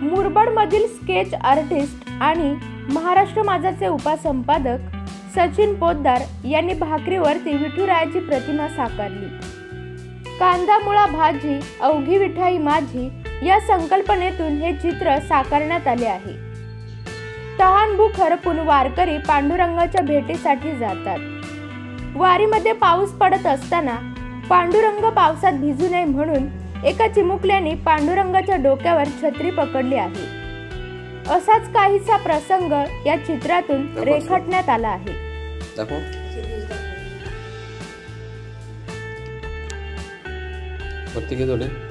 मुरबाडमधील sketch artist आणि महाराष्ट्र माझाचे उपसंपादक सचिन पोद्दार यांनी भाकरीवरती विठुरायाची प्रतिमा साकारली। कांदा मुळा भाजी अवघी विठाई माझी या संकल्पनेतून हे चित्र साकारण्यात आले आहे। तहानभूक हरपून वारकरी पांडुरंगाच्या भेटीसाठी जातात। वारीमध्ये पाऊस पडत असताना पांडुरंग पावसात भिजू नये म्हणून एका चिमुकल्याने पांडुरंगाच्या डोक्यावर छत्री पकडली आहे। असाच काहीसा प्रसंग या चित्रातून रेखाटण्यात आला आहे। वरती घे थोडे।